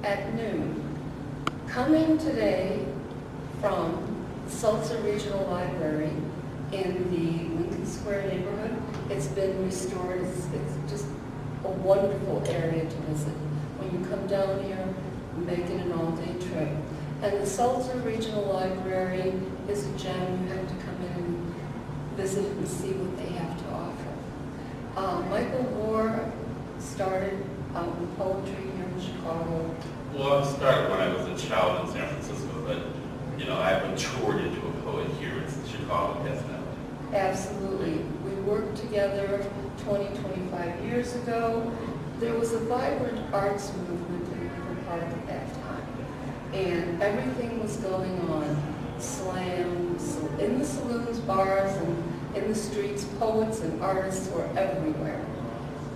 at noon. Come in today from Sulzer Regional Library in the Lincoln Square neighborhood. It's been restored. It's just a wonderful area to visit. When you come down here, make it an all-day trip. And the Sulzer Regional Library is a gem. You have to come in and visit and see what they have to offer. Michael Warr started out in poetry here in Chicago. Well, I started when I was a child in San Francisco, but I've matured into a poet here in Chicago, definitely. Absolutely. We worked together 25 years ago. There was a vibrant arts movement in Lincoln Park at that time. And everything was going on. Slams, in the saloons, bars, and in the streets, poets and artists were everywhere.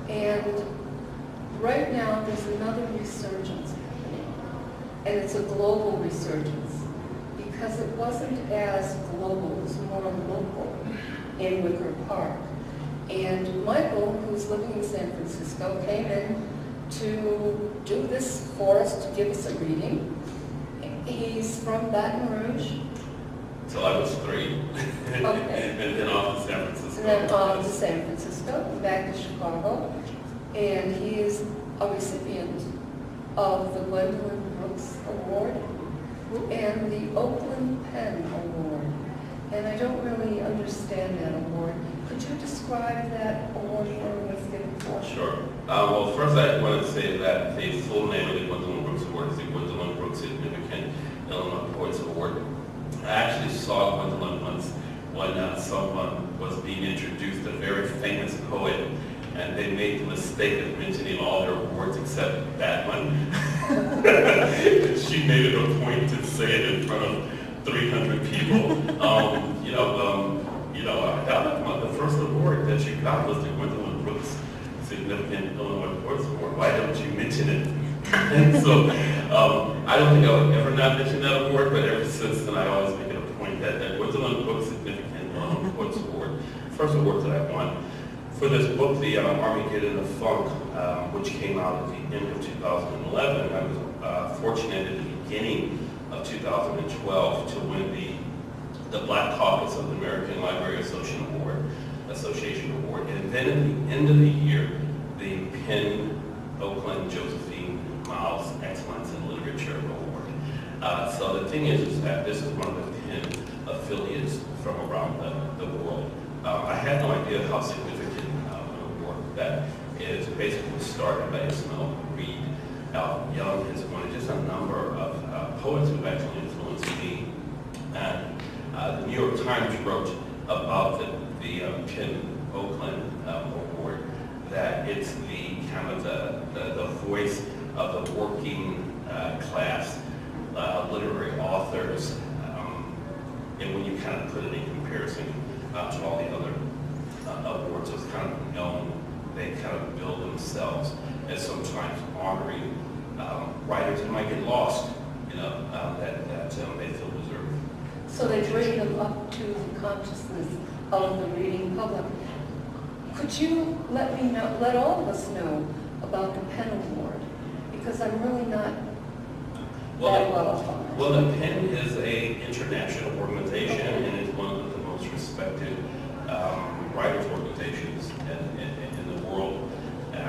And right now, there's another resurgence happening. And it's a global resurgence. Because it wasn't as global, it was more local in Wicker Park. And Michael, who's living in San Francisco, came in to do this for us, to give us a reading. He's from Baton Rouge. Till I was 3. Okay. And then off to San Francisco. And then off to San Francisco, and back to Chicago. And he is a recipient of the Gwendolyn Brooks Award and the Oakland Pen Award. And I don't really understand that award. Could you describe that award for me? Let's get it for us. Sure. Well, first I want to say that the full name of the Gwendolyn Brooks Award is the Gwendolyn Brooks Significant Illinois Poets Award. I actually saw Gwendolyn once when someone was being introduced, a very famous poet, and they made the mistake of mentioning all their awards except that one. She made it a point to say it in front of 300 people. The first award that you got was the Gwendolyn Brooks Significant Illinois Poets Award. Why don't you mention it? And so I don't think I would ever not mention that award, but ever since then I always make it a point that the Gwendolyn Brooks Significant Illinois Poets Award, first award that I won. For this book, The Armageddon of Funk, which came out at the end of 2011, I was fortunate at the beginning of 2012 to win the Black Caucus of the American Library Association Award. And then at the end of the year, the Penn Oakland Josephine Miles Excellence in Literature Award. So the thing is that this is one of the Penn affiliates from around the world. I had no idea how significant that is. Basically started by Ismail Reed. Young is one of just a number of poets who actually influenced me. And the New York Times wrote about the Penn Oakland Award that it's the kind of the voice of the working class literary authors. And when you kind of put it in comparison to all the other awards, it's kind of known. They kind of build themselves as sometimes honoring writers that might get lost, that they feel deserve. So they bring them up to the consciousness of the reading public. Could you let all of us know about the Penn Award? Because I'm really not that well informed. Well, the Penn is an international organization, and it's one of the most respected writers organizations in the world. And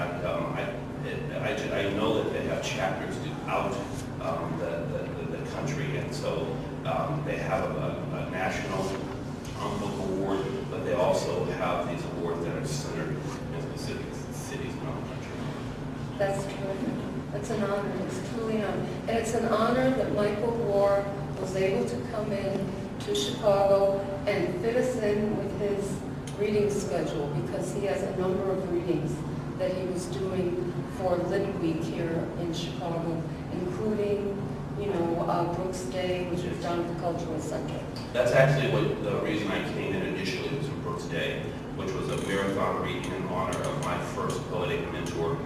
I know that they have chapters throughout the country, and so they have a national book award, but they also have these awards that are centered in specific cities around the country. That's terrific. It's an honor. It's truly an honor. And it's an honor that Michael Warr was able to come in to Chicago and fit us in with his reading schedule, because he has a number of readings that he was doing for Lit Week here in Chicago, including, Brooks Day, which was down at the Cultural Center. That's actually what the reason I came in initially was for Brooks Day, which was a marathon reading in honor of my first poetic mentor,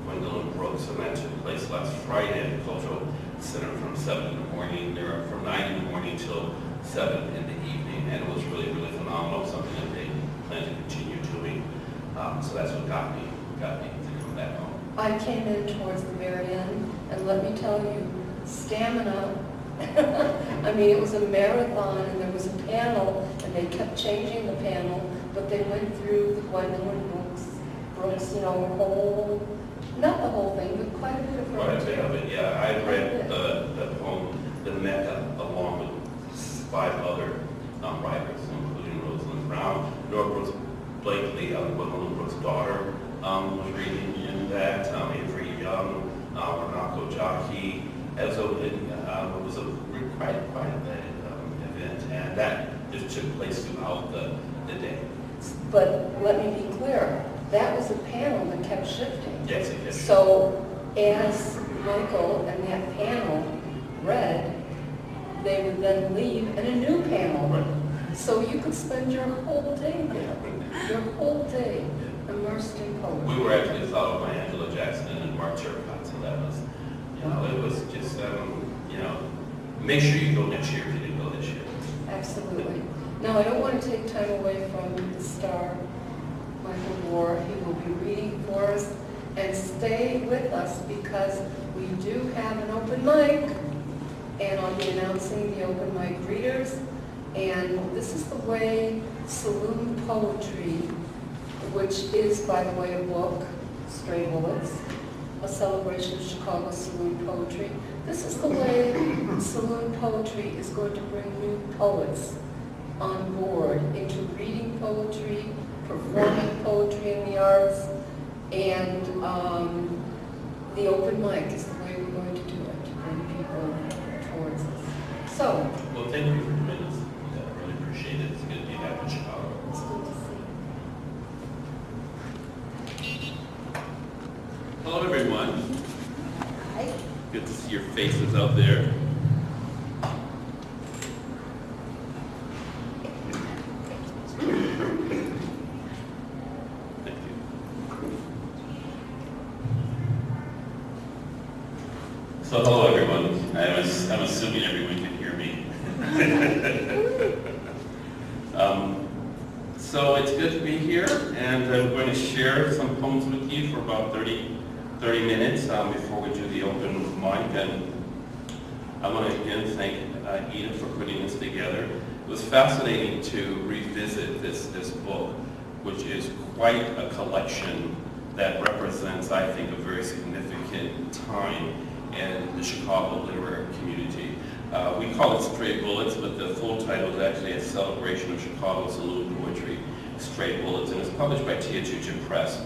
Gwendolyn Brooks, and that took place last Friday at the Cultural Center from 7 in the morning, from 9 in the morning till 7 in the evening, and it was really, really phenomenal, something that they plan to continue doing. So that's what got me to come back home. I came in towards the very end, And let me tell you, stamina, I mean, it was a marathon, and there was a panel, and they kept changing the panel, but they went through the Gwendolyn Brooks, whole, not the whole thing, but quite a bit of Quite a it. bit of it, yeah. I read the poem, The Mecca, along with 5 other writers, including Rosalind Brown, Nora Brooks Blakely, Gwendolyn Brooks' daughter, was reading in that, Avery Young, Renako Jockey. And so it was a quite an event, and that just took place throughout the day. But let me be clear, that was a panel that kept shifting. Yes, it is. So as Michael and that panel read, they would then leave and a new panel. Right. So you could spend your whole day there, your whole day immersed in poetry. We were actually followed by Angela Jackson and Mark Turcott, so that was, it was just, make sure you go next year if you didn't go this year. Absolutely. Now, I don't want to take time away from the star, Michael Warr. He will be reading for us. And stay with us because we do have an open mic, and I'll be announcing the open mic readers. And this is the way Saloon Poetry, which is, by the way, a book, Stray Bullets, a celebration of Chicago Saloon Poetry. This is the way Saloon Poetry is going to bring new poets on board into reading poetry, performing poetry in the arts, and the open mic is the way we're going to do it, to bring people towards us. So, Well, thank you for doing this. I really appreciate it. It's good to be back in Chicago. it's good to see. Hello, everyone. Hi. Good to see your faces out there. Thank you. So, hello, everyone. I'm assuming everyone can hear me. So it's good to be here, and I'm going to share some poems with you for about 30 minutes before we do the open mic. And I want to again thank Ida for putting this together. It was fascinating to revisit this book, which is quite a collection that represents, I think, a very significant time in the Chicago literary community. We call it Stray Bullets, but the full title is actually A Celebration of Chicago Saloon Poetry, Stray Bullets, and it's published by Teotihuacan Press.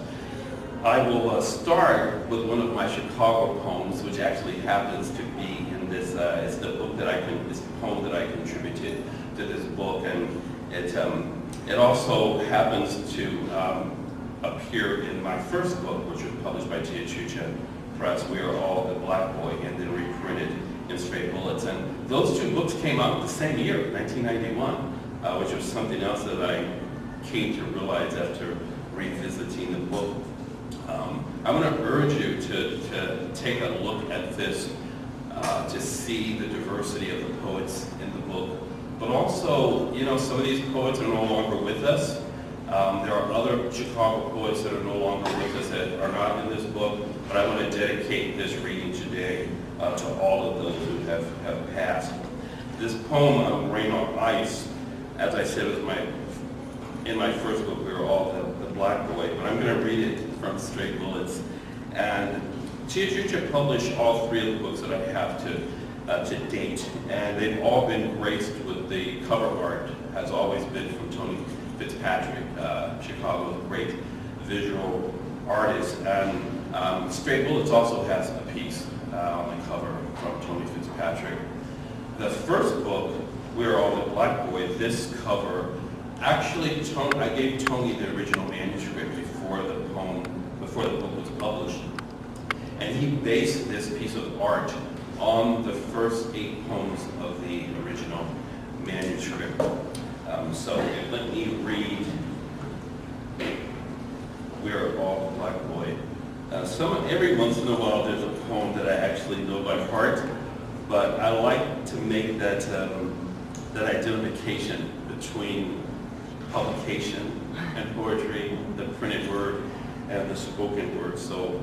I will start with one of my Chicago poems, which actually happens to be in this, it's the book that it's the poem that I contributed to this book, and it also happens to appear in my first book, which was published by Teotihuacan Press, We Are All the Black Boy, and then reprinted in Stray Bullets. And those 2 books came out the same year, 1991, which was something else that I came to realize after revisiting the book. I want to urge you to take a look at this, to see the diversity of the poets in the book. But also, some of these poets are no longer with us. There are other Chicago poets that are no longer with us that are not in this book, but I want to dedicate this reading today to all of those who have passed. This poem, Rain on Ice, as I said, was in my first book, We Were All the Black Boy, but I'm going to read it from Stray Bullets. And Teotihuacan published all 3 of the books that I have to date, and they've all been graced with the cover art, has always been from Tony Fitzpatrick, Chicago's great visual artist. And Stray Bullets also has a piece on the cover from Tony Fitzpatrick. The first book, We're All the Black Boy, this cover, actually, I gave Tony the original manuscript before the book was published. And he based this piece of art on the first 8 poems of the original manuscript. So let me read We're All the Black Boy. Every once in a while there's a poem that I actually know by heart, but I like to make that identification between publication and poetry, the printed word and the spoken word. So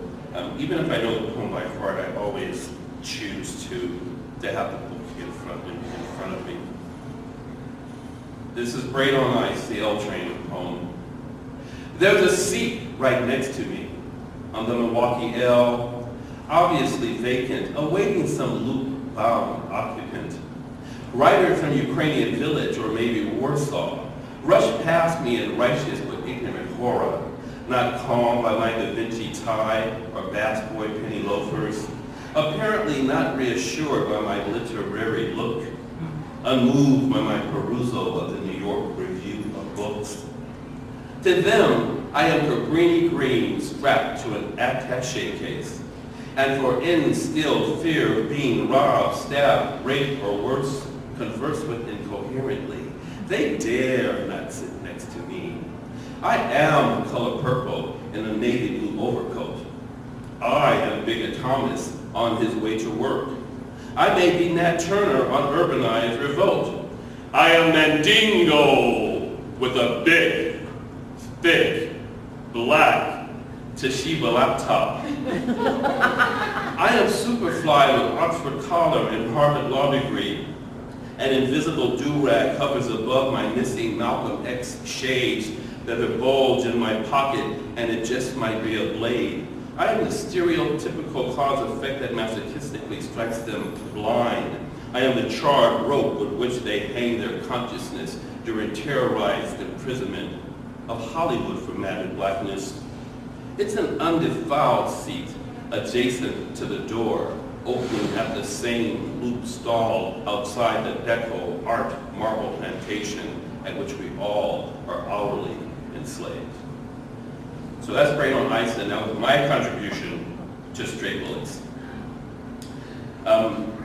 Even if I know the poem by heart, I always choose to have the book in front of me. This is Braid on Ice, the L Train poem. There's a seat right next to me on the Milwaukee L, obviously vacant, awaiting some loop-bound occupant. Riders from Ukrainian village or maybe Warsaw rush past me in righteous but ignorant horror, not calmed by my Da Vinci tie or Bass Boy penny loafers, apparently not reassured by my literary look, unmoved by my perusal of the New York Review of Books. To them, I am Cabrini Green strapped to an attaché case, and for instilled fear of being robbed, stabbed, raped, or worse, conversed with incoherently, they dare not sit next to me. I am the color purple in a navy blue overcoat. I am Bigger Thomas on his way to work. I may be Nat Turner on urbanized revolt. I am Mandingo with a big, thick, black Toshiba laptop. I am Superfly with Oxford collar and Harvard law degree. An invisible do-rag hovers above my missing Malcolm X shades that are bulge in my pocket, and it just might be a blade. I am the stereotypical cause effect that masochistically strikes them blind. I am the charred rope with which they hang their consciousness during terrorized imprisonment of Hollywood for matted blackness. It's an undefiled seat adjacent to the door, opening at the same loop stall outside the Deco art marble plantation at which we all are hourly enslaved. So that's Braid on Ice, and that was my contribution to Stray Bullets.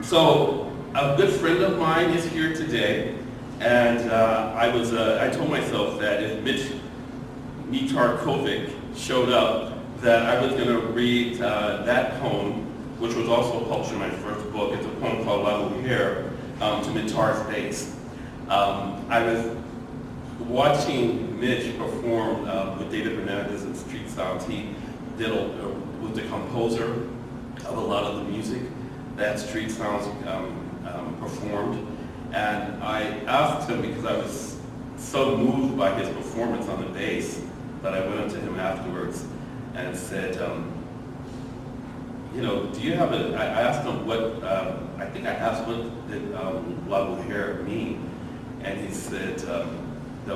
So a good friend of mine is here today, and I told myself that if Mitch Mitarkovic showed up, that I was going to read that poem, which was also published in my first book. It's a poem called La Mujer, to Mitar's bass. I was watching Mitch perform with David Hernandez in Street Sounds. He was the composer of a lot of the music that Street Sounds performed. And I asked him, because I was so moved by his performance on the bass, that I went up to him afterwards and said, do you have I asked him what, I think I asked what did La Mujer mean? And he said, the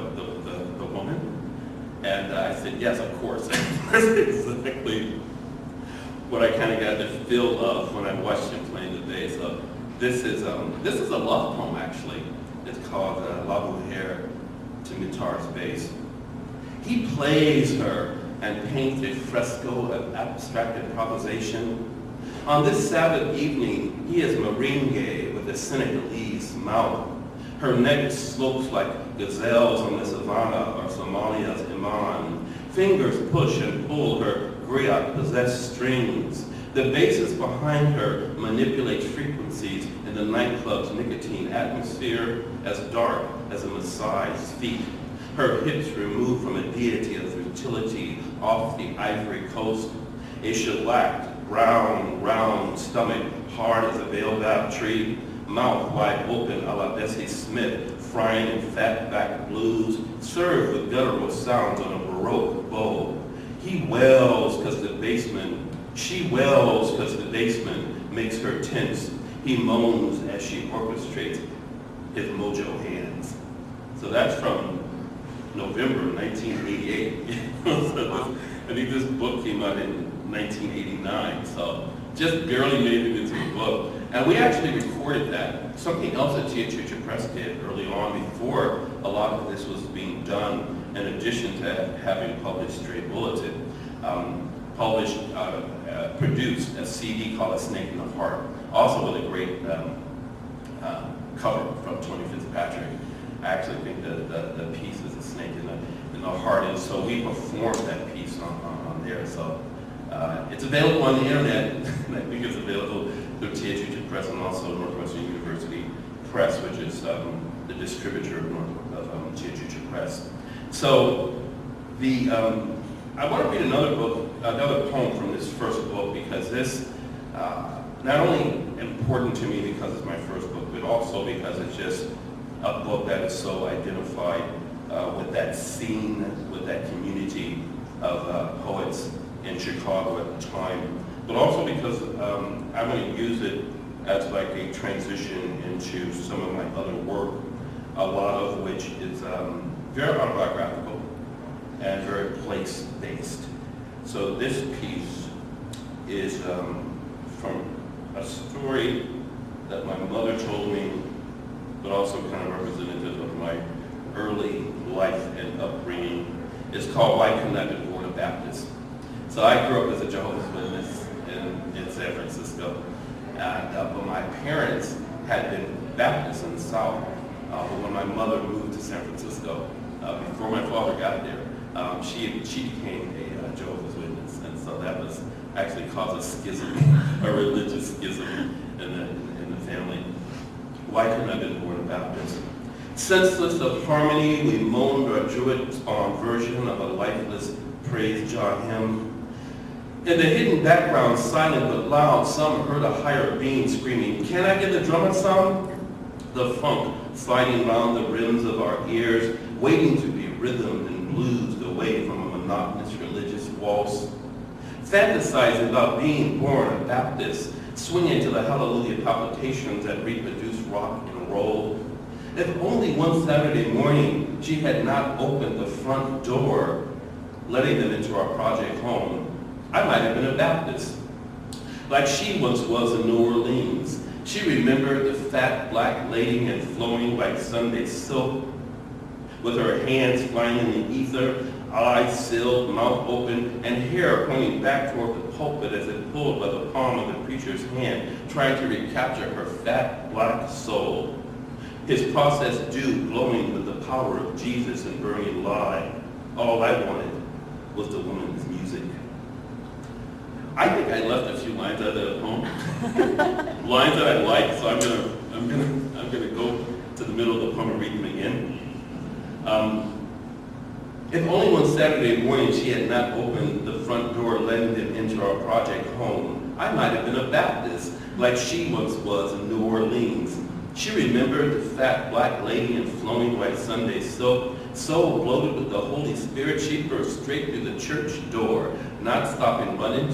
woman? And I said, yes, of course. That's exactly what I kind of got the feel of when I watched him playing the bass. So this is a love poem, actually. It's called La Mujer to Mitar's bass. He plays her and paints a fresco of abstract improvisation. On this Sabbath evening, he is merengue with a Senegalese mouth. Her neck slopes like gazelles on the savannah or Somalia's Iman. Fingers push and pull her griot-possessed strings. The basses behind her manipulate frequencies in the nightclub's nicotine atmosphere as dark as a Messiah's feet. Her hips removed from a deity of fertility off the Ivory Coast. A shellacked, brown, round stomach, hard as a baobab tree. Mouth wide open a la Bessie Smith, frying in fat-back blues, served with guttural sounds on a Baroque bow. He wails because she wails because the basement makes her tense. He moans as she orchestrates his mojo hands. So that's from November 1988. I think this book came out in 1989, so just barely made it into the book. And we actually recorded that. Something else that Chiachucha Press did early on before a lot of this was being done, in addition to having published Stray Bulletin, produced a CD called A Snake in the Heart, also with a great cover from Tony Fitzpatrick. I actually think that the piece is a snake in the heart, and so we performed that piece on there. So it's available on the internet, and I think it's available through Chiachucha Press and also Northwestern University Press, which is the distributor of Chiachucha Press. So the I want to read another book, another poem from this first book, because this not only important to me because it's my first book, but also because it's just a book that is so identified with that scene, with that community of poets in Chicago at the time, but also because I'm going to use it as like a transition into some of my other work, a lot of which is very autobiographical and very place-based. So this piece is from a story that my mother told me, but also kind of representative of my early life and upbringing. It's called Why Couldn't I Be Born a Baptist? So I grew up as a Jehovah's Witness in San Francisco, and but my parents had been Baptists in the South. But when my mother moved to San Francisco, before my father got there, she became a Jehovah's Witness, and so that was actually caused a schism, a religious schism in the family. Why couldn't I have been born a Baptist? Senseless of harmony, we moaned our Druid-spawned version of a lifeless praise jar hymn. In the hidden background, silent but loud, some heard a higher being screaming, "Can I get the drummer some?" The funk sliding round the rims of our ears, waiting to be rhythmed and bluesed away from a monotonous religious waltz. Fantasizing about being born a Baptist, swinging to the hallelujah palpitations that reproduce rock and roll. If only one Saturday morning she had not opened the front door, letting them into our project home, I might have been a Baptist. Like she once was in New Orleans, she remembered the fat black lady in flowing white Sunday silk, with her hands flying in the ether, eyes sealed, mouth open, and hair pointing back toward the pulpit as it pulled by the palm of the preacher's hand, trying to recapture her fat black soul. His process dew glowing with the power of Jesus and burning lie. All I wanted was the woman's music. I think I left a few lines out of that poem. Lines that I like, so I'm gonna go to the middle of the poem and read them again. If only one Saturday morning she had not opened the front door, letting them into our project home, I might have been a Baptist, like she once was in New Orleans. She remembered the fat black lady in flowing white Sunday silk, so bloated with the Holy Spirit she burst straight through the church door, not stopping running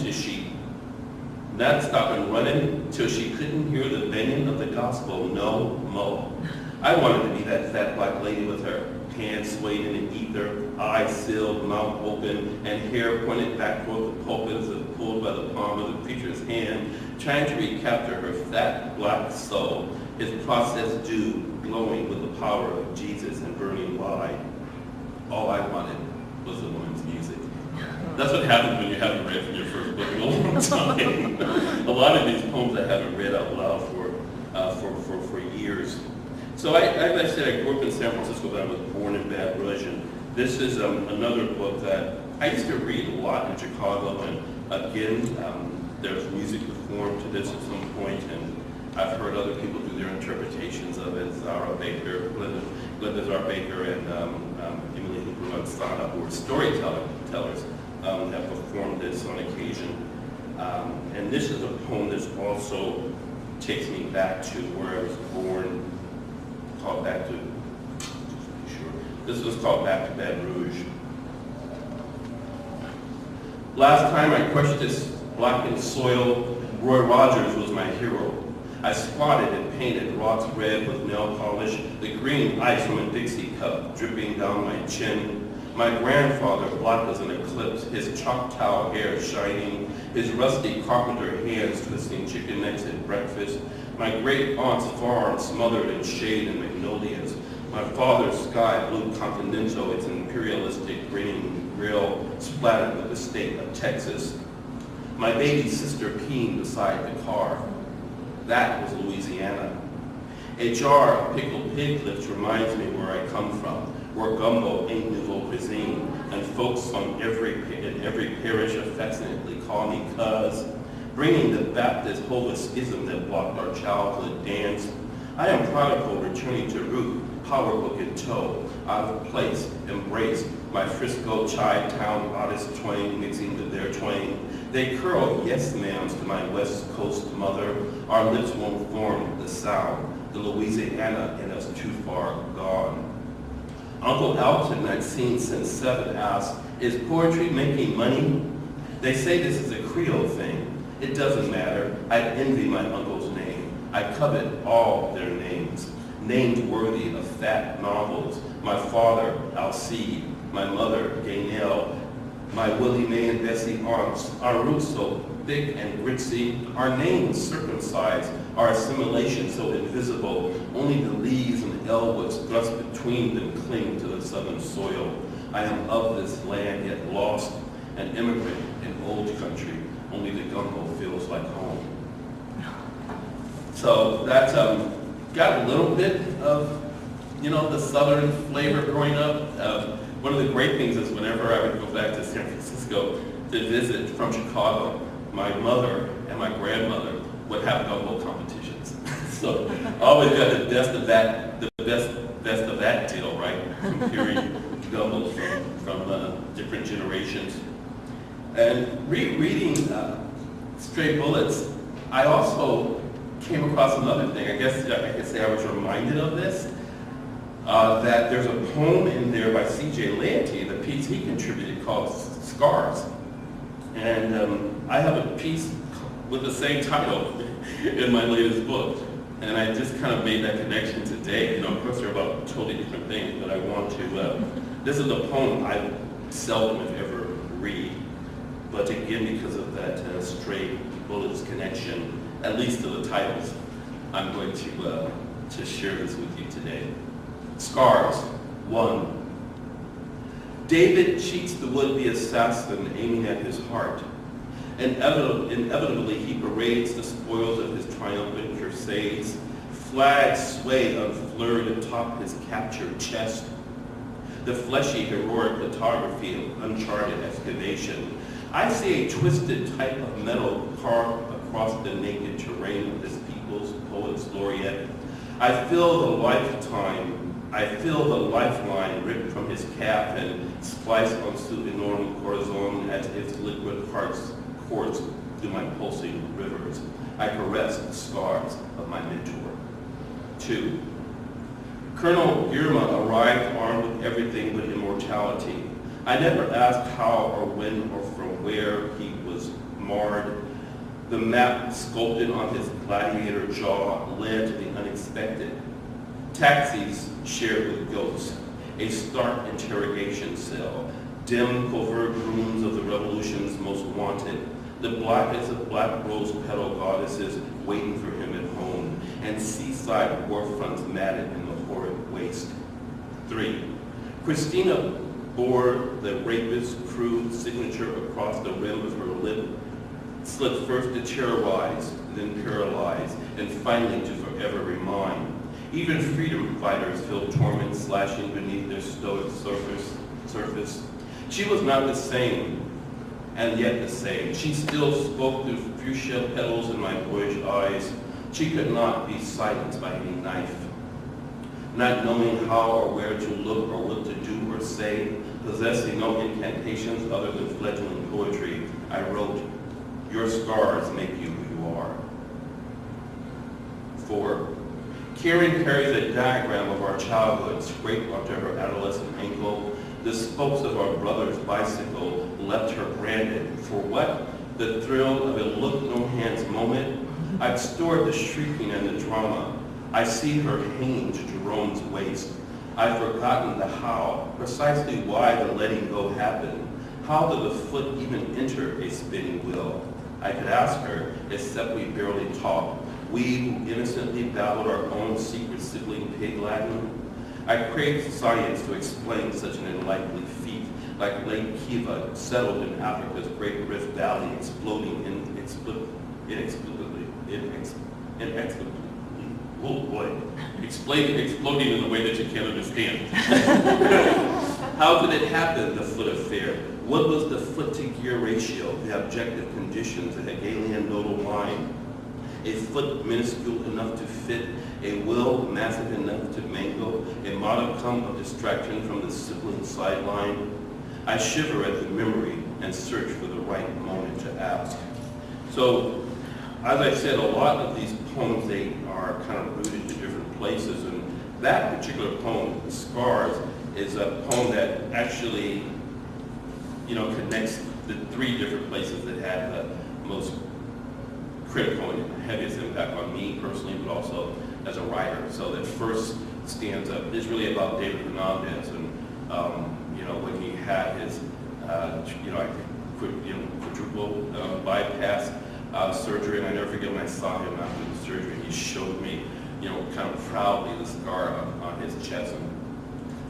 till she couldn't hear the banging of the gospel no more. I wanted to be that fat black lady with her hands swayed in the ether, eyes sealed, mouth open, and hair pointed back toward the pulpit as it pulled by the palm of the preacher's hand, trying to recapture her fat black soul, his process dew glowing with the power of Jesus and burning lie. All I wanted was the woman's music. That's what happens when you haven't read from your first book in a long time. A lot of these poems I haven't read out loud for years. So as I said, I grew up in San Francisco, but I was born in Baton Rouge, and this is another book that I used to read a lot in Chicago, and again, there's music performed to this at some point, and I've heard other people do their interpretations of it. Zara Baker, Glenda Zara Baker, and Emily Hooper-Mansana, who are storytellers, have performed this on occasion. And this is a poem that also takes me back to where I was born, called Back to, this was called Back to Baton Rouge. Last time I crushed this blackened soil, Roy Rogers was my hero. I squatted and painted rocks red with nail polish, the green ice from a Dixie cup dripping down my chin. My grandfather, black as an eclipse, his Choctaw hair shining, his rusty carpenter hands twisting chicken necks at breakfast. My great aunt's farm smothered in shade and magnolias. My father's sky blue continental, its imperialistic grinning grill splattered with the state of Texas. My baby sister peeing beside the car. That was Louisiana. A jar of pickled pig lips reminds me where I come from, where gumbo ain't nouveau cuisine, and folks in every parish affectionately call me cuz, bringing the Baptist holy schism that blocked our childhood dance. I am prodigal returning to root, power book in tow, out of place, embraced, my Frisco Chi-town artist twang mixing with their twang. They curl yes ma'ams to my West Coast mother. Our lips won't form the sound. The Louisiana in us too far gone. Uncle Alton, I'd seen since 7, asked, is poetry making money? They say this is a Creole thing. It doesn't matter. I envy my uncle's name. I covet all their names. Names worthy of fat novels. My father, Alcide. My mother, Gaynell. My Willie Mae and Bessie aunts. Our roots so thick and gritzy. Our names circumcised. Our assimilation so invisible. Only the leaves and elwoods thrust between them cling to the southern soil. I am of this land yet lost. An immigrant in old country. Only the gumbo feels like home. So that got a little bit of, the southern flavor growing up. One of the great things is whenever I would go back to San Francisco to visit from Chicago, my mother and my grandmother would have gumbo competitions. So I always got the best of that deal, right? Comparing gumbo from different generations. And reading Stray Bullets, I also came across another thing. I guess I could say I was reminded of this, that there's a poem in there by C.J. Leonti, the piece he contributed called Scars. And I have a piece with the same title in my latest book. And I just kind of made that connection today. Of course, they're about totally different things, but I want to, this is a poem I seldom if ever read. But again, because of that Stray Bullets connection, at least to the titles, I'm going to share this with you today. Scars, 1. David cheats the would-be assassin aiming at his heart. Inevitably, he parades the spoils of his triumphant crusades. Flags sway unflurred atop his captured chest. The fleshy, heroic photography of uncharted excavation. I see a twisted type of metal carved across the naked terrain of this people's poet's laureate. I feel the lifeline ripped from his calf and spliced onto enormous corazon as its liquid hearts course through my pulsing rivers. I caress the scars of my mentor. 2. Colonel Girma arrived armed with everything but immortality. I never asked how or when or from where he was marred. The map sculpted on his gladiator jaw led to the unexpected. Taxis shared with ghosts, a stark interrogation cell, dim covert rooms of the revolution's most wanted, the blackest of black rose petal goddesses waiting for him at home, and seaside war fronts matted in the horrid waste. 3. Christina bore the rapist's crude signature across the rim of her lip, slipped first to terrorize, then paralyze, and finally to forever remind. Even freedom fighters feel torment slashing beneath their stoic surface. She was not the same, and yet the same. She still spoke through fuchsia petals in my boyish eyes. She could not be silenced by any knife. Not knowing how or where to look or what to do or say, possessing no incantations other than fledgling poetry, I wrote, "Your scars make you who you are." 4. Karen carries a diagram of our childhood scraped onto her adolescent ankle. The spokes of our brother's bicycle left her branded. For what? The thrill of a look no hands moment? I've stored the shrieking and the drama. I see her hanging to Jerome's waist. I've forgotten the how, precisely why the letting go happened. How did the foot even enter a spinning wheel? I could ask her, except we barely talked. We who innocently babbled our own secret sibling pig Latin. I craved science to explain such an unlikely feat, like Lake Kiva, settled in Africa's Great Rift Valley, exploding exploding in a way that you can't understand. How did it happen, the foot affair? What was the foot-to-gear ratio, the objective conditions, the Hegelian nodal line? A foot minuscule enough to fit, a will massive enough to mangle, a modicum of distraction from the sibling sideline. I shiver at the memory and search for the right moment to ask. So, as I said, a lot of these poems, they are kind of rooted to different places, and that particular poem, Scars, is a poem that actually, connects the three different places that had the most critical and heaviest impact on me personally, but also as a writer. So that first stanza is really about David Hernandez, and when he had his, quadruple bypass surgery, and I never forget when I saw him after the surgery, he showed me, kind of proudly the scar on his chest. And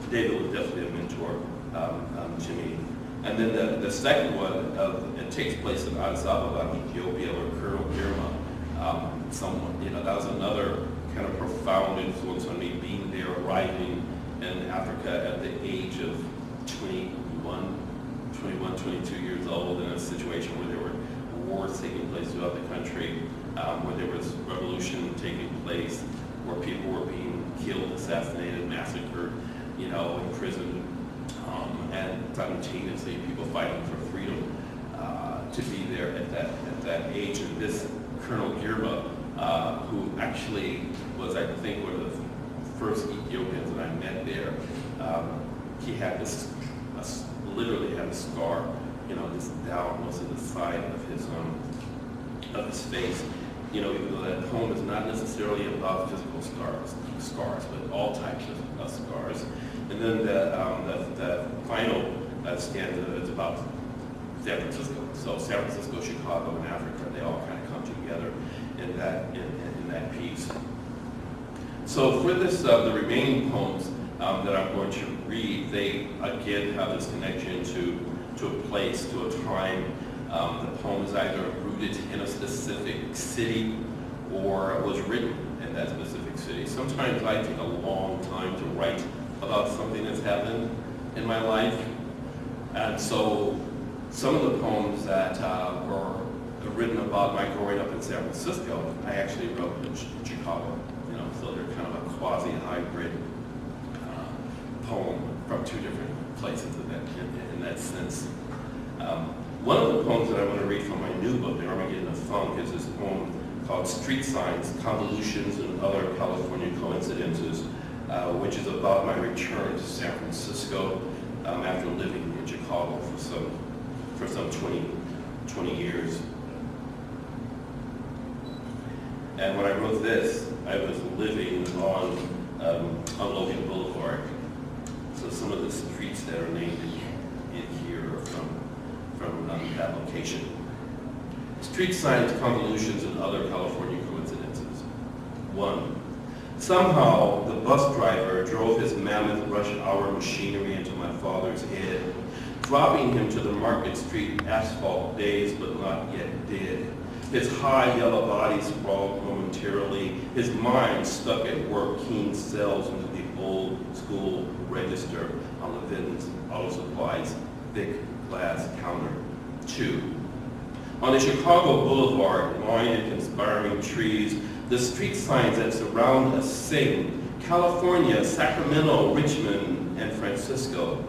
David was definitely a mentor to me. And then the second one, it takes place in Addis Ababa, Ethiopia, where Colonel Girma, that was another kind of profound influence on me, being there, arriving in Africa at the age of 22 years old, in a situation where there were wars taking place throughout the country, where there was revolution taking place, where people were being killed, assassinated, massacred, imprisoned, and simultaneously people fighting for freedom, to be there at that age. And this Colonel Girma, who actually was, I think, one of the first Ethiopians that I met there, he had literally had a scar, just down most of the side of his face. Even though that poem is not necessarily about physical scars, but all types of scars. And then the final stanza is about San Francisco. So San Francisco, Chicago, and Africa, they all kind of come together in that piece. So for this, the remaining poems that I'm going to read, they again have this connection to a place, to a time. The poem is either rooted in a specific city or was written in that specific city. Sometimes I take a long time to write about something that's happened in my life. And so some of the poems that were written about my growing up in San Francisco, I actually wrote in Chicago. So they're kind of a quasi-hybrid poem from two different places in that sense. One of the poems that I want to read from my new book, The Armageddon of Funk, is this poem called Street Signs, Convolutions, and Other California Coincidences, which is about my return to San Francisco after living in Chicago for some 20 years. And when I wrote this, I was living on Logan Boulevard. So some of the streets that are named in here are from that location. Street signs, convolutions, and other California coincidences. 1. Somehow, the bus driver drove his mammoth rush hour machinery into my father's head, dropping him to the Market Street asphalt dazed but not yet dead. His high yellow body sprawled momentarily, his mind stuck at work, keen cells into the old school register on Levin's Auto Supply's thick glass counter. 2. On a Chicago boulevard, lined in conspiring trees, the street signs that surround us sing, California, Sacramento, Richmond, and Francisco.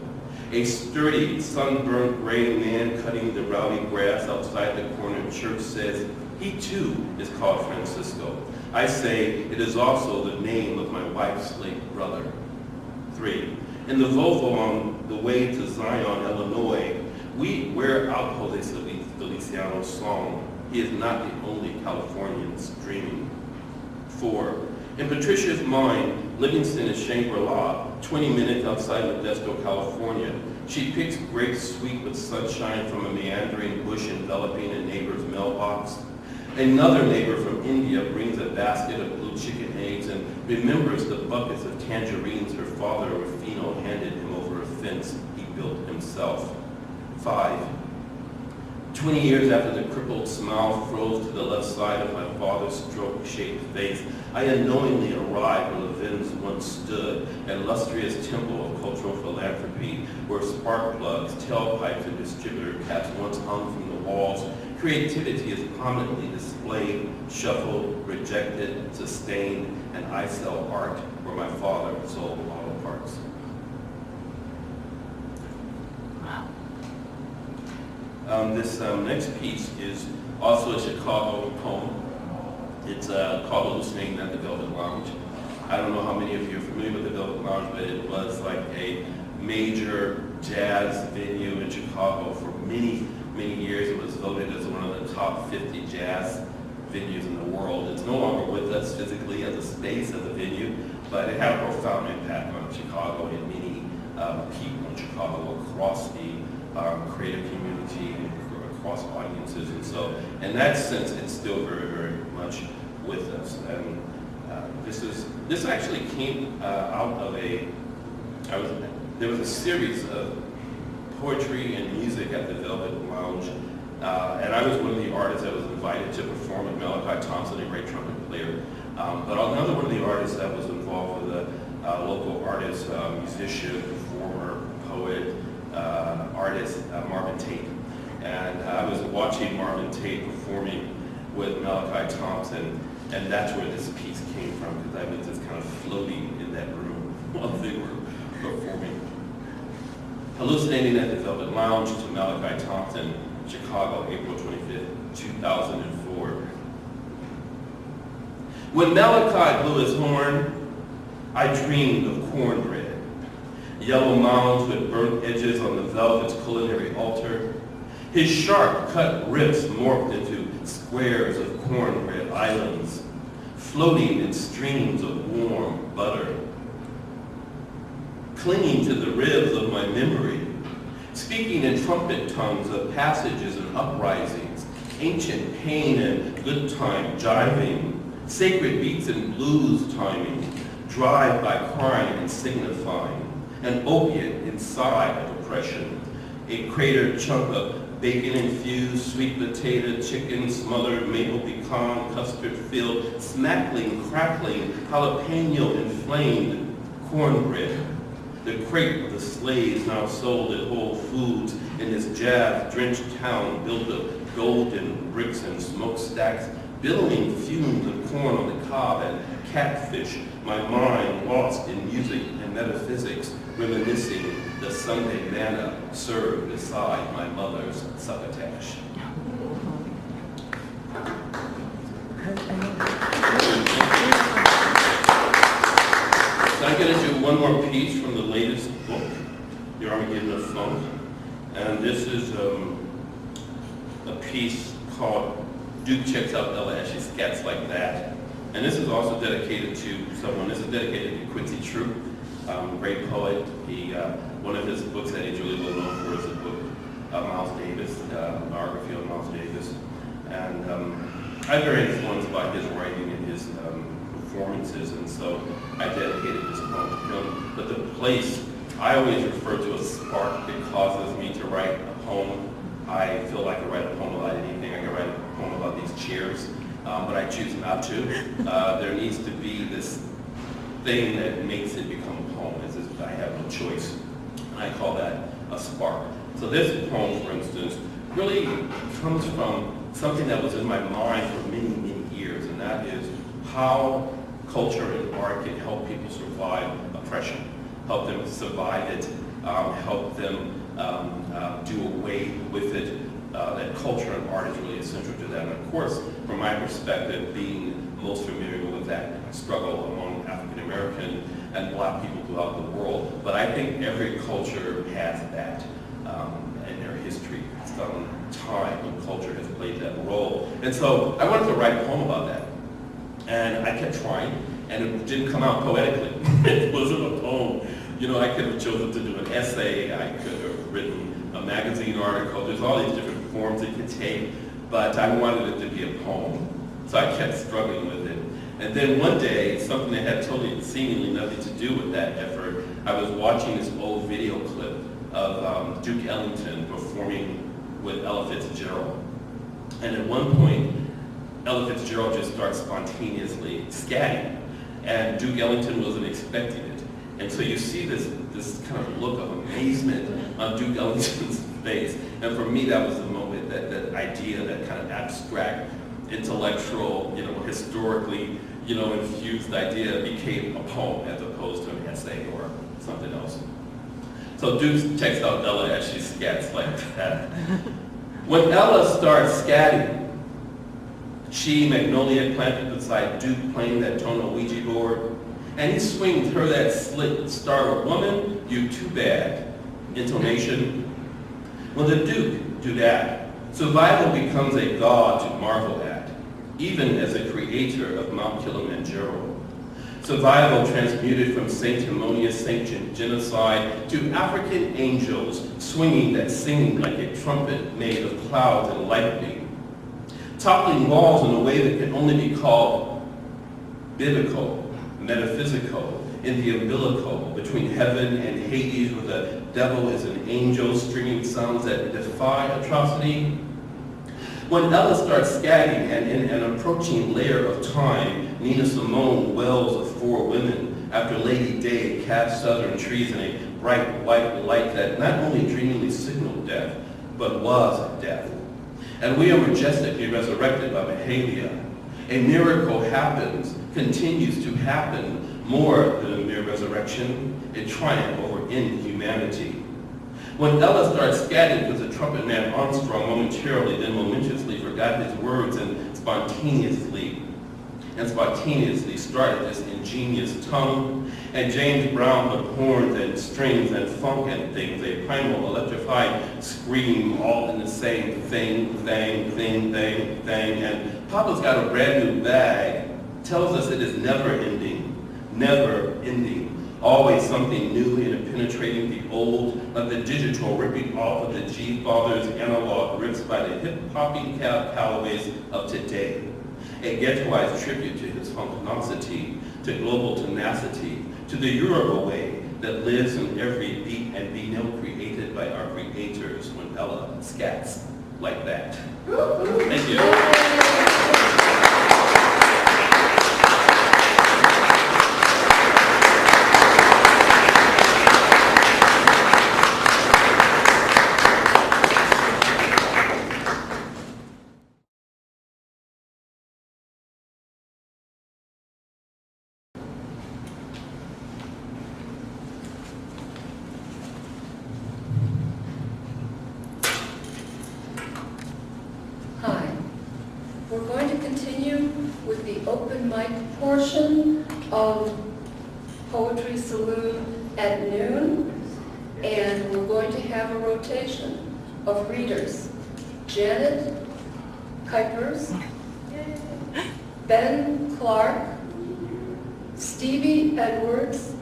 A sturdy, sunburned gray man cutting the rowdy grass outside the corner church says he too is called Francisco. I say it is also the name of my wife's late brother. 3. In the Volvo on the way to Zion, Illinois, we wear out Jose Feliciano's song, He is not the only Californian streaming. 4. In Patricia's mind, Livingston is Shangri-La, 20 minutes outside Modesto, California. She picks grapes sweet with sunshine from a meandering bush enveloping a neighbor's mailbox. Another neighbor from India brings a basket of blue chicken eggs and remembers the buckets of tangerines her father Rufino handed him over a fence he built himself. 5. 20 years after the crippled smile froze to the left side of my father's stroke-shaped face, I unknowingly arrived where Levin's once stood, an illustrious temple of cultural philanthropy, where spark plugs, tailpipes, and distributor caps once hung from the walls. Creativity is prominently displayed, shuffled, rejected, sustained, and I sell art where my father sold auto parts. Wow. This next piece is also a Chicago poem. It's called Hallucinating at the Velvet Lounge. I don't know how many of you are familiar with the Velvet Lounge, but it was like a major jazz venue in Chicago for many, many years. It was voted as one of the top 50 jazz venues in the world. It's no longer with us physically as a space, as a venue, but it had a profound impact on Chicago and many people in Chicago across the creative community and across audiences. And so in that sense, it's still very, very much with us. And this actually came out of there was a series of poetry and music at the Velvet Lounge, and I was one of the artists that was invited to perform with Malachi Thompson, a great trumpet player. But another one of the artists that was involved with a local artist, musician, performer, poet, artist, Marvin Tate. And I was watching Marvin Tate performing with Malachi Thompson, and that's where this piece came from, because I was just kind of floating in that room while they were performing. Hallucinating at the Velvet Lounge to Malachi Thompson, Chicago, April 25th, 2004. When Malachi blew his horn, I dreamed of cornbread, yellow mounds with burnt edges on the velvet's culinary altar. His sharp cut ribs morphed into squares of cornbread islands, floating in streams of warm butter. Clinging to the ribs of my memory, speaking in trumpet tongues of passages and uprisings, ancient pain and good time jiving, sacred beats and blues timing, drive by crime and signifying, an opiate inside of oppression, a cratered chunk of bacon-infused sweet potato, chicken smothered, maple pecan, custard-filled, smackling, crackling, jalapeno-inflamed cornbread. The crate of the slaves now sold at Whole Foods in this jazz-drenched town built of golden bricks and smokestacks, billowing fumes of corn on the cob and catfish, my mind lost in music and metaphysics, reminiscing the Sunday manna served beside my mother's succotash. So I'm going to do one more piece from the latest book, The Armageddon of Funk. And this is a piece called Duke Checks Out Ella as She Scats Like That. And this is also dedicated to someone. This is dedicated to Quincy Troop, great poet. One of his books that he's really well known for is the book Miles Davis, biography of Miles Davis. And I'm very influenced by his writing and his performances, and so I dedicated this poem to him. But the place, I always refer to a spark that causes me to write a poem. I feel like I write a poem about anything. I can write a poem about these chairs, but I choose not to. There needs to be this thing that makes it become a poem. It's just, I have no choice. And I call that a spark. So this poem, for instance, really comes from something that was in my mind for many, many years, and that is how culture and art can help people survive oppression, help them survive it, help them do away with it. That culture and art is really essential to that. And of course, from my perspective, being most familiar with that struggle among African American and Black people throughout the world. But I think every culture has that in their history. Some time when culture has played that role. And so I wanted to write a poem about that. And I kept trying, and it didn't come out poetically. It wasn't a poem. You know, I could have chosen to do an essay, I could have written a magazine article. There's all these different forms it could take, but I wanted it to be a poem. So I kept struggling with it. And then one day, something that had totally seemingly nothing to do with that effort, I was watching this old video clip of Duke Ellington performing with Ella Fitzgerald. And at one point, Ella Fitzgerald just starts spontaneously scatting, and Duke Ellington wasn't expecting it. And so you see this kind of look of amazement on Duke Ellington's face. And for me, that was the moment, that idea, that kind of abstract, intellectual, historically, infused idea became a poem as opposed to an essay or something else. So Duke checks out Ella as she scats like that. When Ella starts scatting, she, Magnolia, planted beside Duke, playing that tone on Ouija board, and he swings her that slick startled woman, you too bad, intonation. When the Duke do that, survival becomes a god to marvel at, even as a creator of Mount Kilimanjaro. Survival transmuted from sanctimonious sanctioned genocide to African angels swinging that singing like a trumpet made of clouds and lightning, toppling walls in a way that can only be called biblical, metaphysical, in the umbilical between heaven and Hades, where the devil is an angel stringing sounds that defy atrocity. When Ella starts scatting, and in an approaching layer of time, Nina Simone wells of four women after Lady Day cast southern trees in a bright white light that not only dreamily signaled death, but was death. And we are majestically resurrected by Mahalia. A miracle happens, continues to happen, more than a mere resurrection, a triumph over inhumanity. When Ella starts scatting because the trumpet man Armstrong momentarily, then momentously forgot his words and spontaneously started this ingenious tongue, and James Brown put horns and strings and funk and things, a primal electrified scream all in the same thing, and Papa's Got a Brand New Bag tells us it is never ending, always something new and penetrating the old, like the digital ripping off of the G-Father's analog riffs by the hip-hopping Callaways of today. A ghettoized tribute to his funkinosity, to global tenacity, to the Yoruba way that lives in every beat and beat created by our creators when Ella scats like that. Thank you. Hi. We're going to continue with the open mic portion of Poetry Saloon at noon, and we're going to have a rotation of readers. Janet Kuipers, Ben Clark, Stevie Edwards,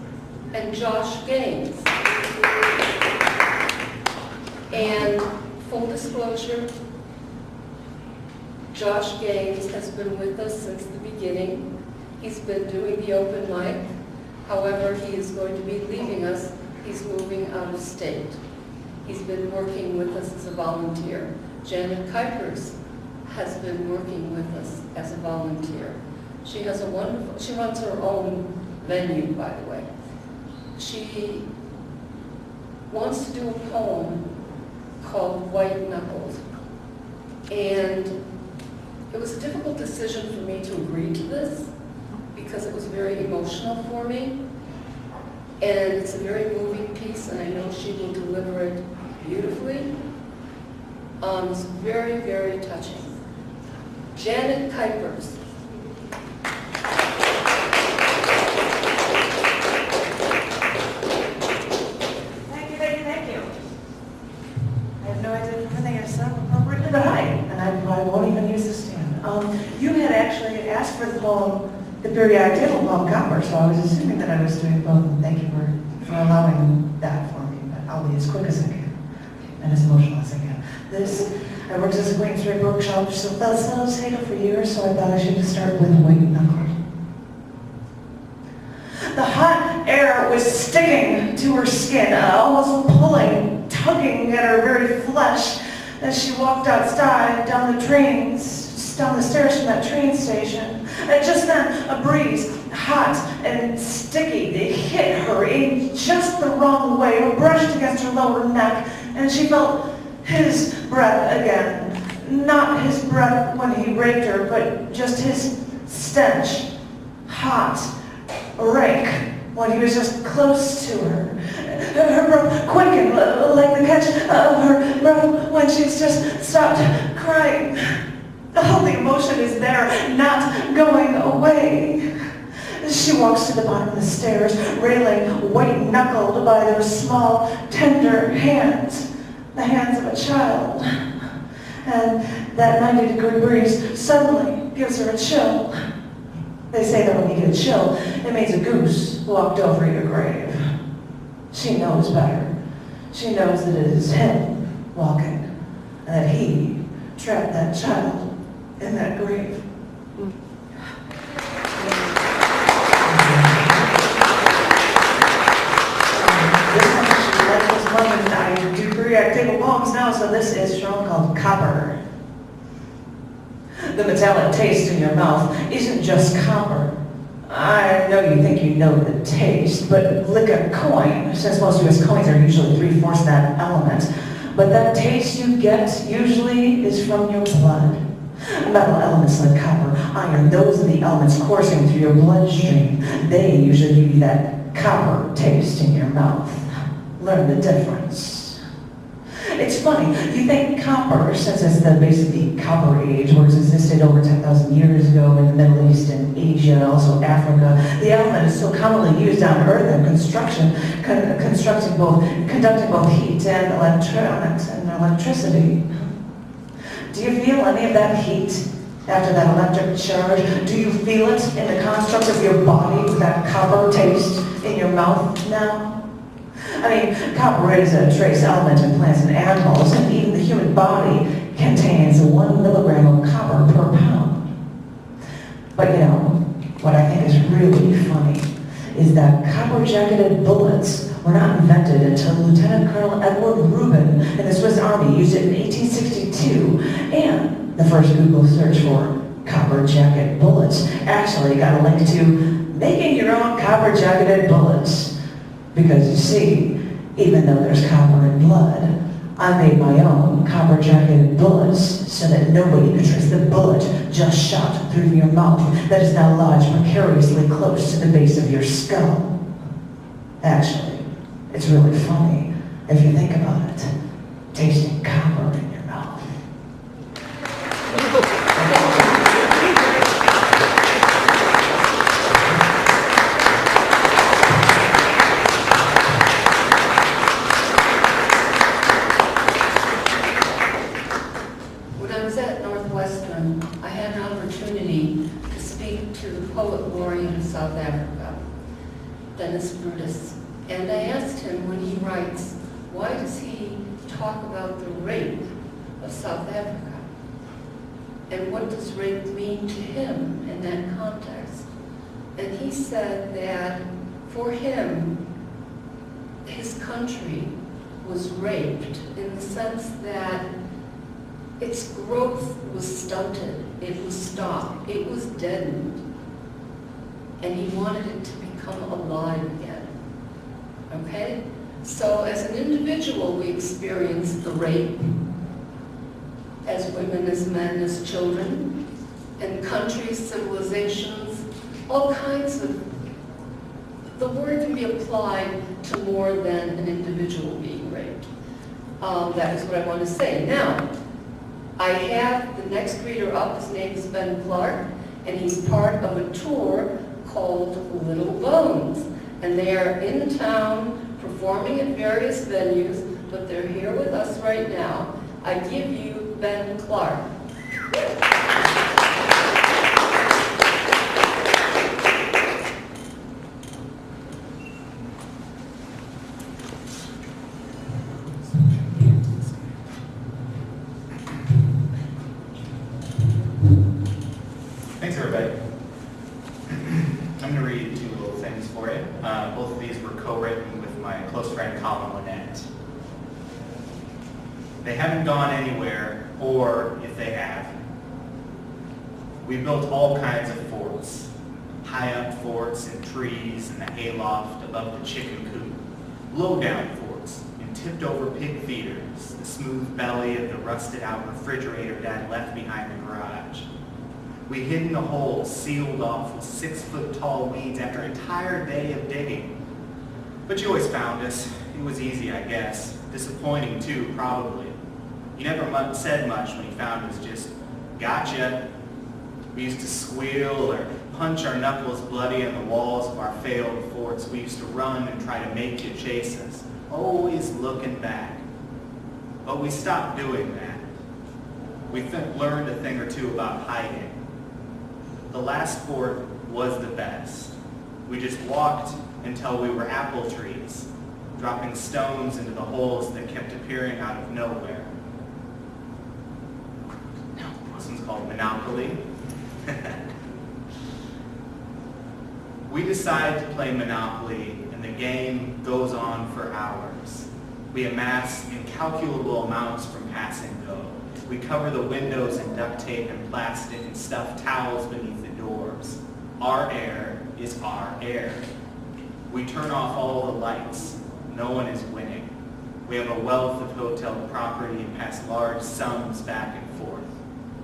and Josh Gaines. And full disclosure, Josh Gaines has been with us since the beginning. He's been doing the open mic. However, he is going to be leaving us. He's moving out of state. He's been working with us as a volunteer. Janet Kuipers has been working with us as a volunteer. She has a wonderful, she runs her own venue, by the way. She wants to do a poem called White Knuckles. And it was a difficult decision for me to agree to this because it was very emotional for me. And it's a very moving piece, and I know she will deliver it beautifully. It's very, very touching. Janet Kuipers. Thank you. I have no idea if everything is appropriately, but hi, and I won't even use the stand. You had actually asked for the poem, the periodic table poem, Copper, so I was assuming that I was doing both, and thank you for allowing that for me, but I'll be as quick as I can, and as emotional as I can. I worked as a Queen's Rate workshop, so that's taken for years, so I thought I should just start with White Knuckles. The hot air was sticking to her skin, almost pulling, tugging at her very flesh as she walked outside down the stairs from that train station. And just then, a breeze, hot and sticky, it hit her in just the wrong way, or brushed against her lower neck, and she felt his breath again. Not his breath when he raped her, but just his stench. Hot, rank, when he was just close to her. Her breath quickened like the catch of her breath when she's just stopped crying. Oh, the emotion is there, not going away. She walks to the bottom of the stairs, railing, white-knuckled by those small, tender hands, the hands of a child. And that 90-degree breeze suddenly gives her a chill. They say that when you get a chill, it means a goose walked over your grave. She knows better. She knows that it is him walking, and that he trapped that child in that grave. I do periodic table poems now, so this is from called Copper. The metallic taste in your mouth isn't just copper. I know you think you know the taste, but lick a coin, since most U.S. coins are usually 3/4 that element. But that taste you get usually is from your blood. Metal elements like copper, iron, those are the elements coursing through your bloodstream. They usually give you that copper taste in your mouth. Learn the difference. It's funny, you think copper, since it's the basically copper age, where it's existed over 10,000 years ago in the Middle East and Asia and also Africa, the element is so commonly used on Earth in construction, conducting both heat and electronics and electricity. Do you feel any of that heat after that electric charge? Do you feel it in the construct of your body with that copper taste in your mouth now? I mean, copper is a trace element in plants and animals, and even the human body contains 1 milligram of copper per pound. But you know, what I think is really funny is that copper-jacketed bullets were not invented until Lieutenant Colonel Edward Rubin in the Swiss Army used it in 1862, and the first Google search for copper-jacketed bullets actually got a link to making your own copper-jacketed bullets. Because you see, even though there's copper in blood, I made my own copper-jacketed bullets so that nobody could trace the bullet just shot through your mouth that is now lodged precariously close to the base of your skull. Actually, it's really funny if you think about it, tasting copper in your mouth. I had an opportunity to speak to the poet laureate of South Africa, Dennis Brutus, and I asked him when he writes, why does he talk about the rape of South Africa? And what does rape mean to him in that context? And he said that for him, his country was raped in the sense that its growth was stunted, it was stopped, it was deadened, and he wanted it to become alive again. Okay? So as an individual, we experience the rape, as women, as men, as children, and countries, civilizations, all kinds of, the word can be applied to more than an individual being raped. That is what I want to say. Now, I have the next reader up, his name is Ben Clark, and he's part of a tour called Little Bones. And they are in town performing at various venues, but they're here with us right now. I give you Ben Clark. Thanks, everybody. I'm going to read 2 little things for you. Both of these were co-written with my close friend Colin Lynette. They haven't gone anywhere, or if they have, we built all kinds of forts. High-up forts in trees in the hayloft above the chicken coop. Low-down forts in tipped-over pig feeders, the smooth belly of the rusted-out refrigerator Dad left behind the garage. We hid in a hole sealed off with 6-foot-tall weeds after an entire day of digging. But you always found us. It was easy, I guess. Disappointing, too, probably. You never said much when you found us, just, gotcha. We used to squeal or punch our knuckles bloody on the walls of our failed forts. We used to run and try to make you chase us, always looking back. But we stopped doing that. We learned a thing or two about hiding. The last fort was the best. We just walked until we were apple trees, dropping stones into the holes that kept appearing out of nowhere. This one's called Monopoly. We decide to play Monopoly, and the game goes on for hours. We amass incalculable amounts from pass and go. We cover the windows in duct tape and plastic and stuff towels beneath the doors. Our air is our air. We turn off all the lights. No one is winning. We have a wealth of hotel property and pass large sums back and forth.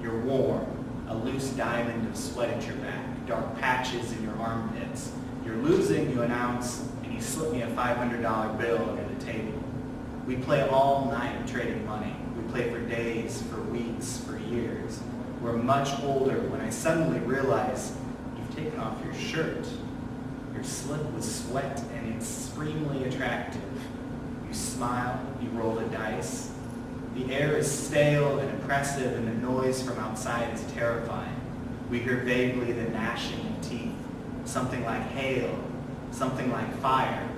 You're warm, a loose diamond of sweat at your back, dark patches in your armpits. You're losing, you announce, and you slip me a $500 bill under the table. We play all night trading money. We play for days, for weeks, for years. We're much older when I suddenly realize you've taken off your shirt. You're slick with sweat and extremely attractive. You smile, you roll the dice. The air is stale and oppressive and the noise from outside is terrifying. We hear vaguely the gnashing of teeth, something like hail, something like fire.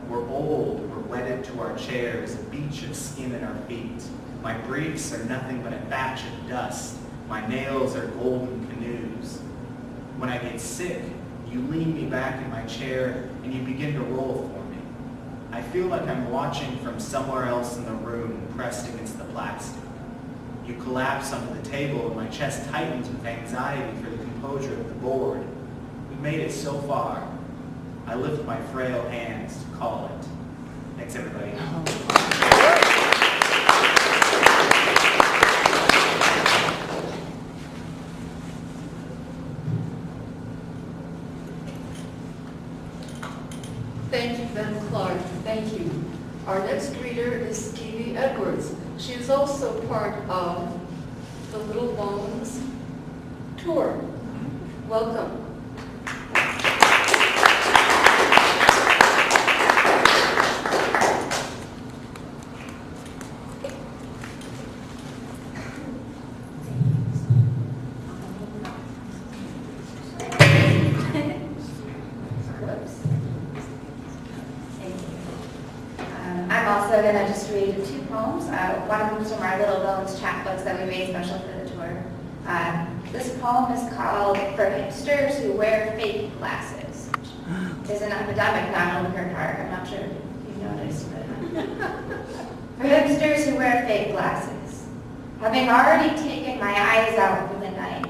We're old, we're wedded to our chairs, a beach of skin at our feet. My briefs are nothing but a batch of dust. My nails are golden canoes. When I get sick, you lean me back in my chair and you begin to roll for me. I feel like I'm watching from somewhere else in the room, pressed against the plastic. You collapse onto the table and my chest tightens with anxiety for the composure of the board. We've made it so far. I lift my frail hands to call it. Thanks, everybody. Thank you, Ben Clark. Thank you. Our next reader is Stevie Edwards. She is also part of the Little Bones tour. Welcome. I'm also going to just read 2 poems. One of them is from our Little Bones chapbooks that we made special for the tour. This poem is called For Hipsters Who Wear Fake Glasses. There's an epidemic now in her park. I'm not sure if you've noticed, but for hipsters who wear fake glasses. Having already taken my eyes out for the night,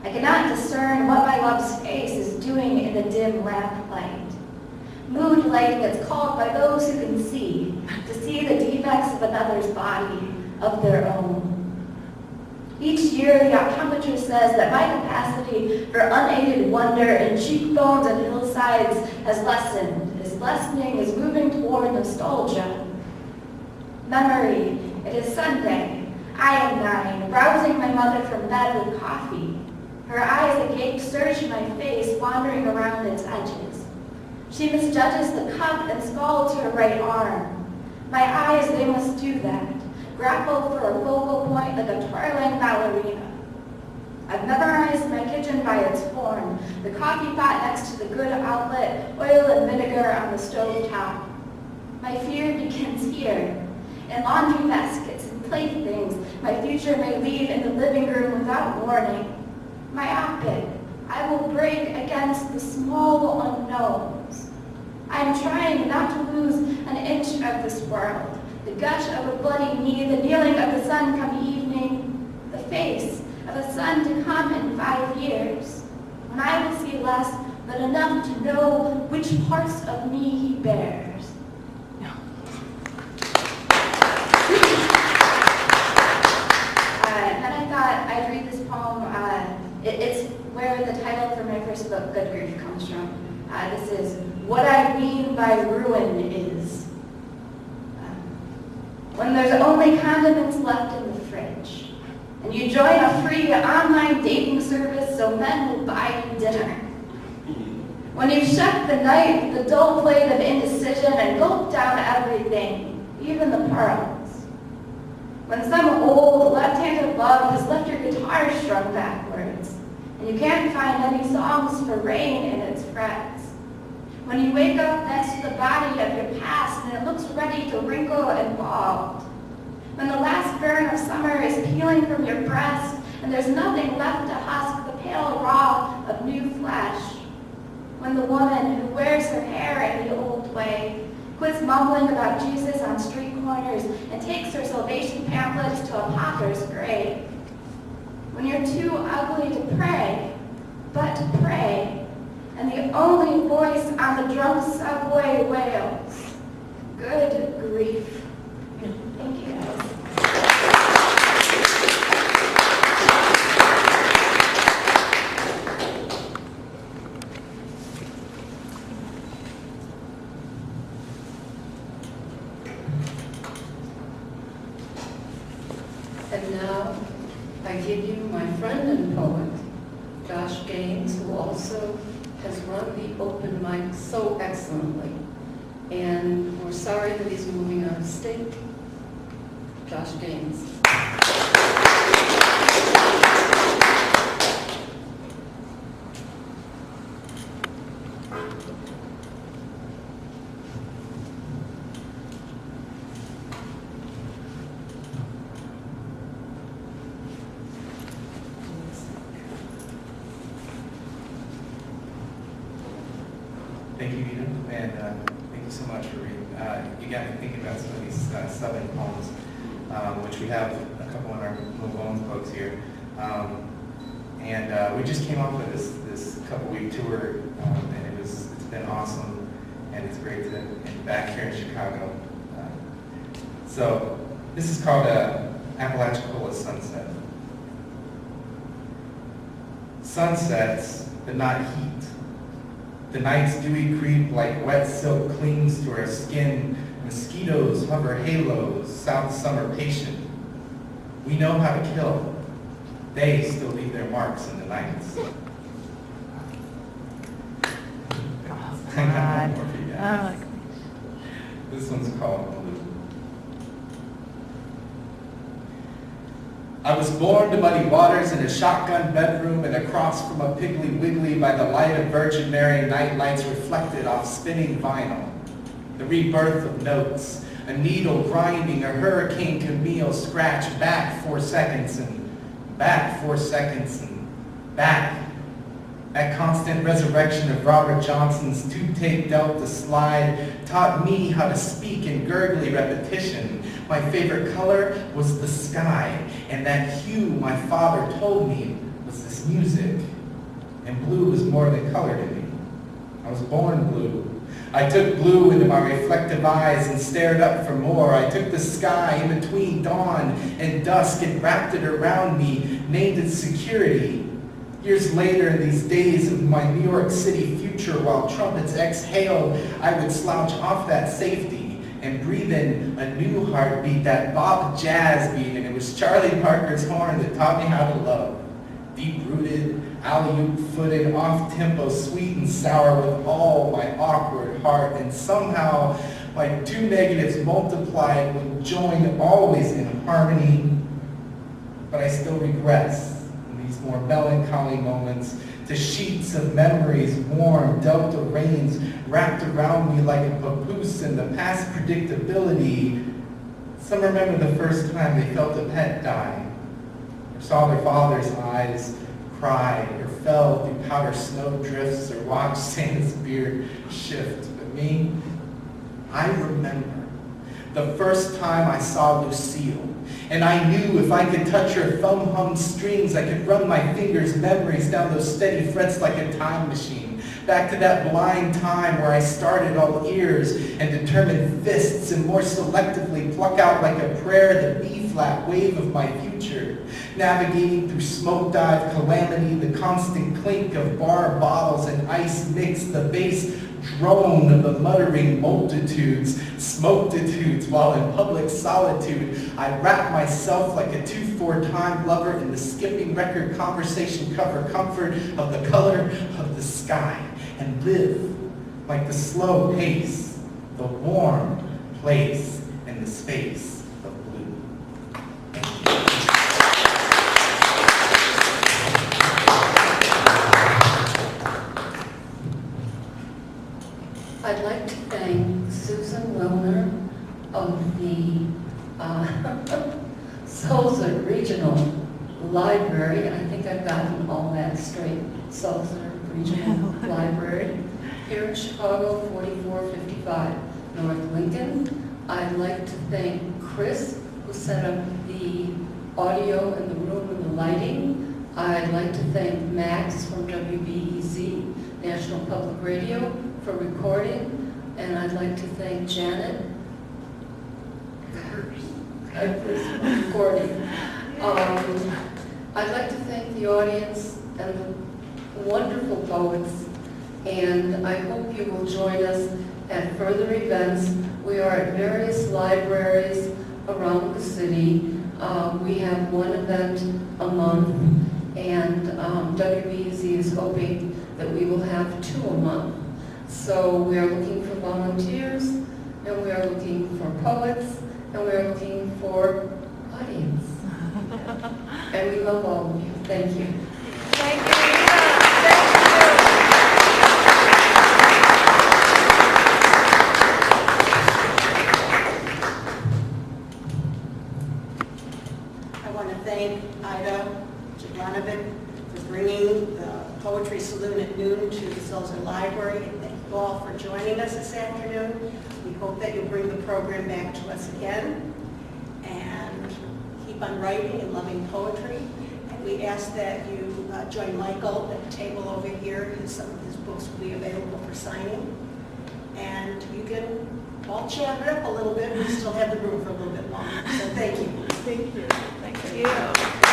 I cannot discern what my love's face is doing in the dim lamplight. Mood light that's called by those who can see, to see the defects of another's body, of their own. Each year, the optometrist says that my capacity for unaided wonder in cheekbones and hillsides has lessened, is lessening, is moving toward nostalgia. Memory, it is Sunday. I am 9, rousing my mother from bed with coffee. Her eyes agape search my face, wandering around its edges. She misjudges the cup and scalds her right arm. My eyes, they must do that, grapple for a focal point like a twirling ballerina. I've memorized my kitchen by its form, the coffee pot next to the good outlet, oil and vinegar on the stove top. My fear begins here, in laundry baskets and playthings my future may leave in the living room without warning. Myopic, I will break against the small unknowns. I'm trying not to lose an inch of this world. The gush of a bloody knee, the kneeling of the sun come evening, the face of a son to come in 5 years, when I will see less but enough to know which parts of me he bears. And then I thought I'd read this poem. It where the title for my first book, Good Grief, comes from. This is What I Mean by Ruin Is. When there's only condiments left in the fridge, and you join a free online dating service so men will buy you dinner. When you've shut the night, the dull blade of indecision, and gulped down everything, even the pearls. When some old left-handed love has left your guitar strung backwards, and you can't find any songs for rain in its frets. When you wake up next to the body of your past and it looks ready to wrinkle and bald. When the last burn of summer is peeling from your breast and there's nothing left to husk the pale raw of new flesh. When the woman who wears her hair in the old way quits mumbling about Jesus on street corners and takes her salvation pamphlets to a pauper's grave. When you're too ugly to pray, but to pray, and the only voice on the drunk subway wails, good grief. Thank you, guys. And now, I give you my friend and poet, Josh Gaines, who also has run the open mic so excellently. And we're sorry that he's moving out of state. Josh Gaines. Thank you, Ina, and thank you so much for reading. You got me thinking about some of these Southern poems, which we have a couple in our little bones books here. And we just came off of this couple-week tour, and it's been awesome, and it's great to be back here in Chicago. So this is called Apalachicola Sunset. Sunsets, but not heat. The night's dewy creep like wet silk clings to our skin. Mosquitoes hover halos, south summer patient. We know how to kill. They still leave their marks in the nights. This one's called Blue. I was born to muddy waters in a shotgun bedroom and across from a Piggly Wiggly by the light of Virgin Mary night lights reflected off spinning vinyl. The rebirth of notes, a needle grinding, a Hurricane Camille scratch back 4 seconds and back 4 seconds and back. That constant resurrection of Robert Johnson's two-tape Delta slide taught me how to speak in gurgly repetition. My favorite color was the sky, and that hue my father told me was this music. And blue was more than color to me. I was born blue. I took blue into my reflective eyes and stared up for more. I took the sky in between dawn and dusk and wrapped it around me, named it security. Years later, in these days of my New York City future, while trumpets exhaled, I would slouch off that safety and breathe in a new heartbeat, that bop jazz beat, and it was Charlie Parker's horn that taught me how to love. Deep-rooted, alley-oop-footed, off-tempo, sweet and sour with all my awkward heart, and somehow my two negatives multiplied would join always in harmony. But I still regress in these more melancholy moments to sheets of memories, warm delta rains wrapped around me like a papoose in the past predictability. Some remember the first time they felt a pet die, or saw their father's eyes cry, or fell through powder snow drifts, or watched Santa's beard shift. But me, I remember the first time I saw Lucille, and I knew if I could touch her thumb-hummed strings, I could run my fingers' memories down those steady frets like a time machine, back to that blind time where I started all ears and determined fists and more selectively pluck out like a prayer the B-flat wave of my future, navigating through smoke-dive calamity, the constant clink of bar bottles and ice mix, the bass drone of the muttering multitudes, smoketitudes, while in public solitude, I wrap myself like a 2/4 time lover in the skipping record conversation cover comfort of the color of the sky, and live like the slow pace, the warm place, and the space of blue. Thank you. I'd like to thank Susan Wilner of the Sulzer Regional Library. I think I've gotten all that straight. Sulzer Regional Library here in Chicago, 4455 North Lincoln. I'd like to thank Chris, who set up the audio in the room and the lighting. I'd like to thank Max from WBEZ, National Public Radio, for recording, and I'd like to thank Janet for recording. I'd like to thank the audience and the wonderful poets, and I hope you will join us at further events. We are at various libraries around the city. We have one event a month, and WBEZ is hoping that we will have 2 a month. So we are looking for volunteers, and we are looking for poets, and we are looking for audience. And we love all of you. Thank you. Thank you. Thank you. I want to thank Ida Jablanovic for bringing the Poetry Saloon at noon to the Sulzer Library. And thank you all for joining us this afternoon. We hope that you'll bring the program back to us again and keep on writing and loving poetry. And we ask that you join Michael at the table over here. Some of his books will be available for signing. And you can all chat it up a little bit. We still have the room for a little bit longer. So thank you. Thank you. Thank you.